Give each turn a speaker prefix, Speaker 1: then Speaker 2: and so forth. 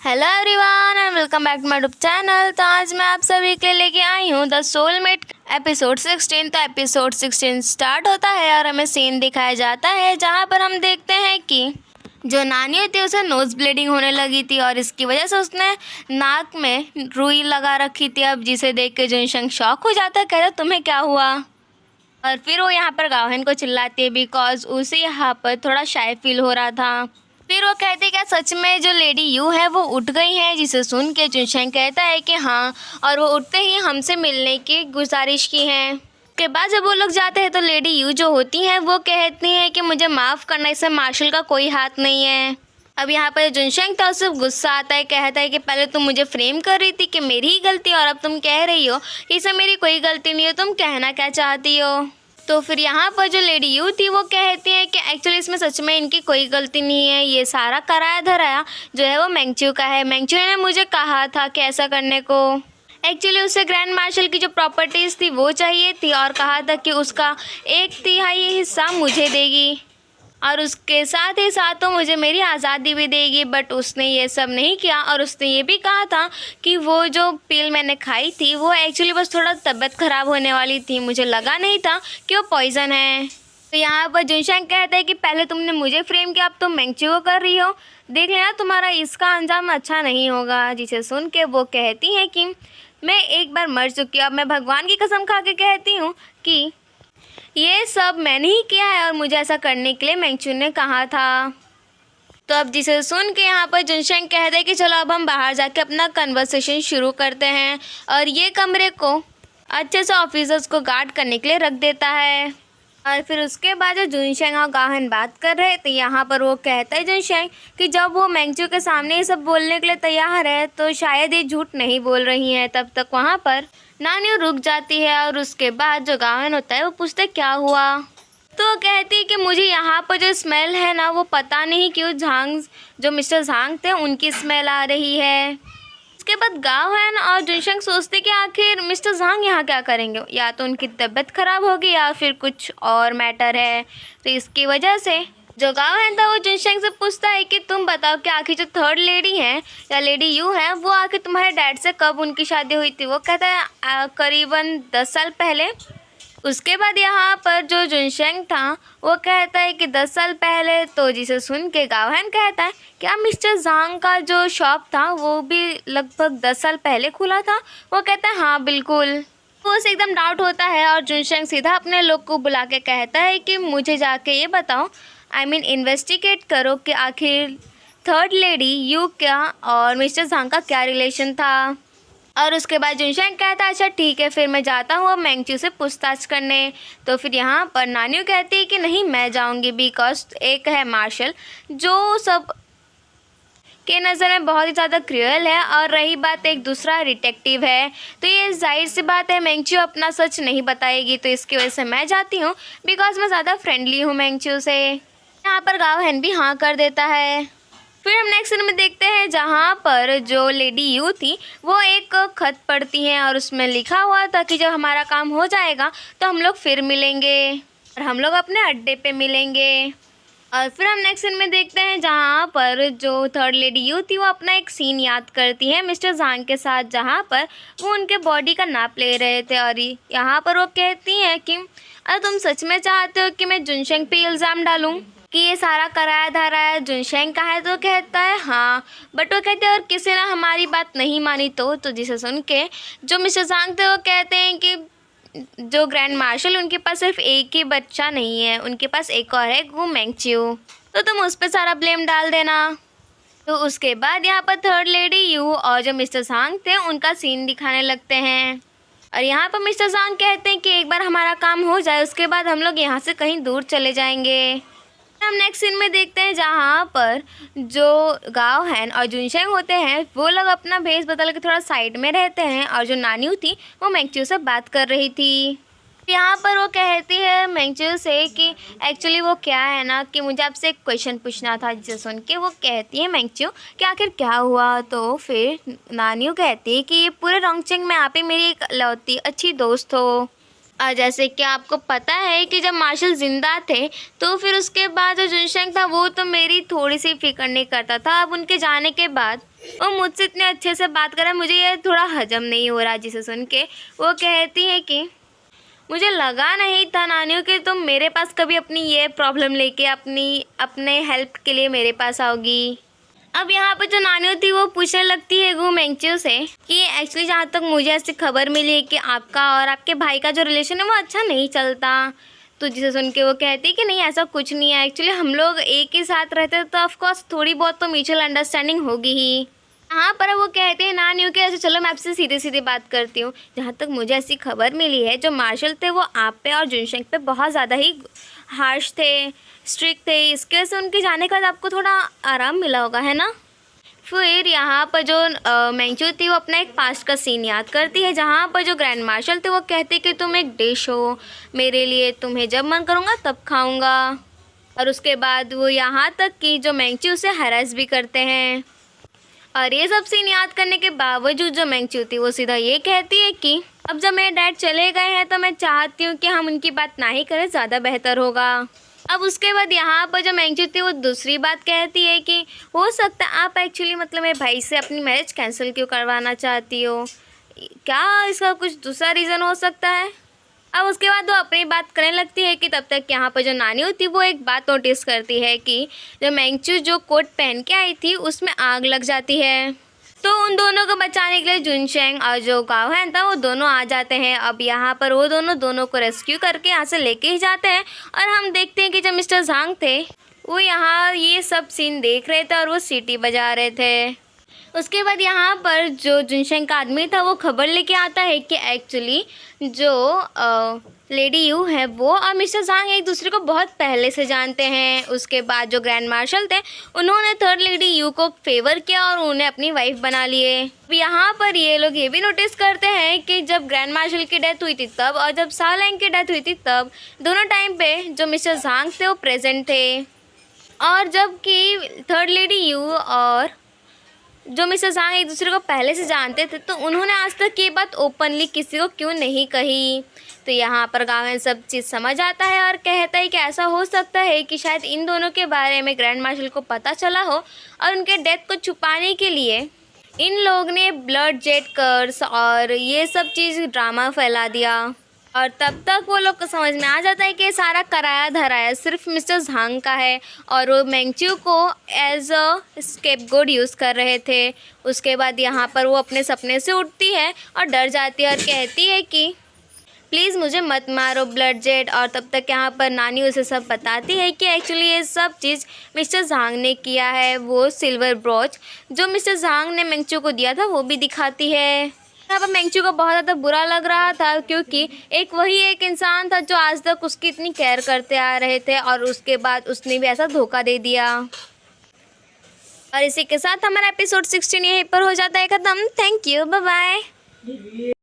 Speaker 1: Hello everyone and welcome back to my YouTube channel. तो आज मैं आप सभी के लिए लेके आई हूँ द सोलमेट एपिसोड 16। तो एपिसोड 16 स्टार्ट होता है और हमें सीन दिखाया जाता है जहाँ पर हम देखते हैं कि जो नानी होती है उसे नोज़ ब्लीडिंग होने लगी थी और इसकी वजह से उसने नाक में रुई लगा रखी थी। अब जिसे देख के जुनशंग शॉक हो जाता है, कहता तुम्हें क्या हुआ। और फिर वो यहाँ पर गाओहेन को चिल्लाती है बिकॉज उसे यहाँ पर थोड़ा शाय फील हो रहा था। फिर वो कहते क्या सच में जो लेडी यू है वो उठ गई है, जिसे सुन के जुनशंग कहता है कि हाँ, और वो उठते ही हमसे मिलने की गुजारिश की है। के बाद जब वो लोग जाते हैं तो लेडी यू जो होती हैं वो कहती हैं कि मुझे माफ़ करना, इसमें मार्शल का कोई हाथ नहीं है। अब यहाँ पर जुनशंग था उसे गुस्सा आता है, कहता है कि पहले तुम मुझे फ्रेम कर रही थी कि मेरी ही गलती और अब तुम कह रही हो कि इसमें मेरी कोई गलती नहीं है, तुम कहना क्या चाहती हो। तो फिर यहाँ पर जो लेडी यू थी वो कहती है कि एक्चुअली इसमें सच में इनकी कोई गलती नहीं है, ये सारा कराया धराया जो है वो मैंगच्यू का है। मैंगच्यू ने मुझे कहा था कि ऐसा करने को। एक्चुअली उसे ग्रैंड मार्शल की जो प्रॉपर्टीज़ थी वो चाहिए थी और कहा था कि उसका 1/3 हिस्सा मुझे देगी और उसके साथ ही साथ तो मुझे मेरी आज़ादी भी देगी। बट उसने ये सब नहीं किया और उसने ये भी कहा था कि वो जो पिल मैंने खाई थी वो एक्चुअली बस थोड़ा तबीयत ख़राब होने वाली थी, मुझे लगा नहीं था कि वो पॉइज़न है। तो यहाँ पर जुनशंग कहता है कि पहले तुमने मुझे फ्रेम किया, अब तुम मैंगच्यू को कर रही हो, देख लेना तुम्हारा इसका अंजाम अच्छा नहीं होगा। जिसे सुन के वो कहती हैं कि मैं एक बार मर चुकी हूँ, अब मैं भगवान की कसम खा के कहती हूँ कि ये सब मैंने ही किया है और मुझे ऐसा करने के लिए मैंगच्यू ने कहा था। तो अब जिसे सुन के यहाँ पर जुनशंग कहते हैं कि चलो अब हम बाहर जाके अपना कन्वर्सेशन शुरू करते हैं और ये कमरे को अच्छे से ऑफिसर्स को गार्ड करने के लिए रख देता है। और फिर उसके बाद जो जुनशंग और गाओहेन बात कर रहे थे यहाँ पर वो कहता है जुनशंग कि जब वो मैंगच्यू के सामने ये सब बोलने के लिए तैयार है तो शायद ये झूठ नहीं बोल रही हैं। तब तक वहाँ पर नानी रुक जाती है और उसके बाद जो गाओहेन होता है वो पूछते क्या हुआ। तो वो कहती है कि मुझे यहाँ पर जो स्मेल है ना वो पता नहीं क्यों झांग जो मिस्टर झांग थे उनकी स्मेल आ रही है। उसके बाद गाओहेन और जुनशंग सोचते कि आखिर मिस्टर झांग यहाँ क्या करेंगे, या तो उनकी तबीयत ख़राब होगी या फिर कुछ और मैटर है। तो इसकी वजह से जो गाओहेन था वो जुनशंग से पूछता है कि तुम बताओ कि आखिर जो थर्ड लेडी है या लेडी यू है वो आखिर तुम्हारे डैड से कब उनकी शादी हुई थी। वो कहता है करीबन 10 साल पहले। उसके बाद यहाँ पर जो जुनशंग था वो कहता है कि 10 साल पहले। तो जिसे सुन के गाओहेन कहता है क्या मिस्टर झांग का जो शॉप था वो भी लगभग 10 साल पहले खुला था। वो कहता है हाँ बिल्कुल। तो उसे एकदम डाउट होता है और जुनशंग सीधा अपने लोग को बुला के कहता है कि मुझे जाके ये बताओ, इन्वेस्टिगेट करो कि आखिर थर्ड लेडी यू क्या और मिस्टर झांग का क्या रिलेशन था। और उसके बाद जुनशंग कहता है अच्छा ठीक है फिर मैं जाता हूँ अब मैंगच्यू से पूछताछ करने। तो फिर यहाँ पर नानी कहती है कि नहीं मैं जाऊँगी बिकॉज एक है मार्शल जो सब के नज़र में बहुत ही ज़्यादा क्रूअल है और रही बात एक दूसरा डिटेक्टिव है, तो ये जाहिर सी बात है मैंगच्यू अपना सच नहीं बताएगी। तो इसकी वजह से मैं जाती हूँ बिकॉज मैं ज़्यादा फ्रेंडली हूँ मैंगच्यू से। यहाँ पर गाओहेन भी हाँ कर देता है। फिर हम नेक्स्ट सीन में देखते हैं जहाँ पर जो लेडी यू थी वो एक खत पढ़ती हैं और उसमें लिखा हुआ था कि जब हमारा काम हो जाएगा तो हम लोग फिर मिलेंगे और हम लोग अपने अड्डे पे मिलेंगे। और फिर हम नेक्स्ट सीन में देखते हैं जहाँ पर जो थर्ड लेडी यू थी वो अपना एक सीन याद करती है मिस्टर झांग के साथ, जहाँ पर वो उनके बॉडी का नाप ले रहे थे। और यहाँ पर वो कहती हैं कि अरे तुम सच में चाहते हो कि मैं जुनशंग पे इल्ज़ाम डालूँ कि ये सारा कराया धराया जुनशंग का है। तो कहता है हाँ, बट वो कहते हैं और किसी ने हमारी बात नहीं मानी तो जिसे सुन के जो मिस्टर झांग थे वो कहते हैं कि जो ग्रैंड मार्शल उनके पास सिर्फ एक ही बच्चा नहीं है, उनके पास एक और है वो मैंगच्यू, तो तुम उस पर सारा ब्लेम डाल देना। तो उसके बाद यहाँ पर थर्ड लेडी यू और जो मिस्टर झांग थे उनका सीन दिखाने लगते हैं और यहाँ पर मिस्टर झांग कहते हैं कि एक बार हमारा काम हो जाए उसके बाद हम लोग यहाँ से कहीं दूर चले जाएंगे। हम नेक्स्ट सीन में देखते हैं जहाँ पर जो गाओहेन और जुनशंग होते हैं वो लोग अपना भेष बदल के थोड़ा साइड में रहते हैं और जो नानी थी वो मैंगच्यू से बात कर रही थी। यहाँ पर वो कहती है मैंगच्यू से कि एक्चुअली वो क्या है ना कि मुझे आपसे एक क्वेश्चन पूछना था। जिसे सुन के वो कहती है मैंगच्यू कि आखिर क्या हुआ। तो फिर नानी कहती है कि ये पूरे रोंगचेंग में आप ही मेरी एक लौती अच्छी दोस्त हो। और जैसे कि आपको पता है कि जब मार्शल ज़िंदा थे तो फिर उसके बाद जो जुनशंग था वो तो मेरी थोड़ी सी फिक्र नहीं करता था। अब उनके जाने के बाद वो मुझसे इतने अच्छे से बात कर रहा है, मुझे ये थोड़ा हजम नहीं हो रहा जिसे सुन के। वो कहती है कि मुझे लगा नहीं था नानियों कि तुम मेरे पास कभी अपनी ये प्रॉब्लम लेके अपने हेल्प के लिए मेरे पास आओगी। अब यहाँ पर जो नानी थी वो पूछने लगती है गु मेंगचू से कि एक्चुअली जहाँ तक मुझे ऐसी खबर मिली है कि आपका और आपके भाई का जो रिलेशन है वो अच्छा नहीं चलता। तो जिसे सुन के वो कहती है कि नहीं ऐसा कुछ नहीं है, एक्चुअली हम लोग एक ही साथ रहते तो ऑफकोर्स थोड़ी बहुत तो म्यूचुअल अंडरस्टैंडिंग होगी ही। यहाँ पर वो कहते हैं नानी कि ऐसे चलो मैं आपसे सीधी सीधी बात करती हूँ। जहाँ तक मुझे ऐसी खबर मिली है जो मार्शल थे वो आप पे और जुनशेंग पे बहुत ज़्यादा ही हार्श थे, स्ट्रिक्ट थे। इसके वजह से उनके जाने के बाद आपको थोड़ा आराम मिला होगा, है ना। फिर यहाँ पर जो मेंगचू थी वो अपना एक पास्ट का सीन याद करती है जहाँ पर जो ग्रैंड मार्शल थे वो कहते कि तुम एक डिश हो मेरे लिए, तुम्हें जब मन करूँगा तब खाऊँगा। और उसके बाद वो यहाँ तक कि जो मेंगचू उसे हैरेस भी करते हैं। और ये सब सीन याद करने के बावजूद जो मेंगचू थी वो सीधा ये कहती है कि अब जब मेरे डैड चले गए हैं तो मैं चाहती हूँ कि हम उनकी बात ना ही करें, ज़्यादा बेहतर होगा। अब उसके बाद यहाँ पर जो मेंगचू थी वो दूसरी बात कहती है कि हो सकता है आप एक्चुअली मतलब मेरे भाई से अपनी मैरिज कैंसिल क्यों करवाना चाहती हो, क्या इसका कुछ दूसरा रीज़न हो सकता है। अब उसके बाद वो अपनी बात करने लगती है कि तब तक यहाँ पर जो नानी होती वो एक बात नोटिस करती है कि जो मेंगचू जो कोट पहन के आई थी उसमें आग लग जाती है। तो उन दोनों को बचाने के लिए जुनशेंग और जो गावहैन था वो दोनों आ जाते हैं। अब यहाँ पर वो दोनों को रेस्क्यू करके यहाँ से लेके ही जाते हैं। और हम देखते हैं कि जो मिस्टर झांग थे वो यहाँ ये सब सीन देख रहे थे और वो सीटी बजा रहे थे। उसके बाद यहाँ पर जो जुनशेंग का आदमी था वो खबर लेके आता है कि एक्चुअली जो लेडी यू है वो और मिस्टर झांग एक दूसरे को बहुत पहले से जानते हैं। उसके बाद जो ग्रैंड मार्शल थे उन्होंने थर्ड लेडी यू को फेवर किया और उन्हें अपनी वाइफ बना लिए। यहाँ पर ये लोग ये भी नोटिस करते हैं कि जब ग्रैंड मार्शल की डेथ हुई थी तब और जब सालैंग की डेथ हुई थी तब दोनों टाइम पे जो मिस्टर झांग थे वो प्रेजेंट थे। और जबकि थर्ड लेडी यू और जो मिस्टर झांग एक दूसरे को पहले से जानते थे तो उन्होंने आज तक ये बात ओपनली किसी को क्यों नहीं कही। तो यहाँ पर गावहैन सब चीज़ समझ आता है और कहता है कि ऐसा हो सकता है कि शायद इन दोनों के बारे में ग्रैंड मार्शल को पता चला हो और उनके डेथ को छुपाने के लिए इन लोग ने ब्लड जेट कर्स और ये सब चीज़ ड्रामा फैला दिया। और तब तक वो लोग को समझ में आ जाता है कि सारा कराया धराया सिर्फ मिस्टर झांग का है और वो मेंगचू को एज अ स्केपगोट यूज़ कर रहे थे। उसके बाद यहाँ पर वो अपने सपने से उठती है और डर जाती है और कहती है कि प्लीज़ मुझे मत मारो ब्लड जेट। और तब तक यहाँ पर नानी उसे सब बताती है कि एक्चुअली ये सब चीज़ मिस्टर झांग ने किया है। वो सिल्वर ब्रॉच जो मिस्टर झांग ने मेंगचू को दिया था वो भी दिखाती है। यहाँ पर मेंगचू को बहुत ज़्यादा बुरा लग रहा था क्योंकि वही एक इंसान था जो आज तक उसकी इतनी केयर करते आ रहे थे और उसके बाद उसने भी ऐसा धोखा दे दिया। और इसी के साथ हमारा एपिसोड 16 यहीं पर हो जाता है ख़त्म। Thank you, bye bye.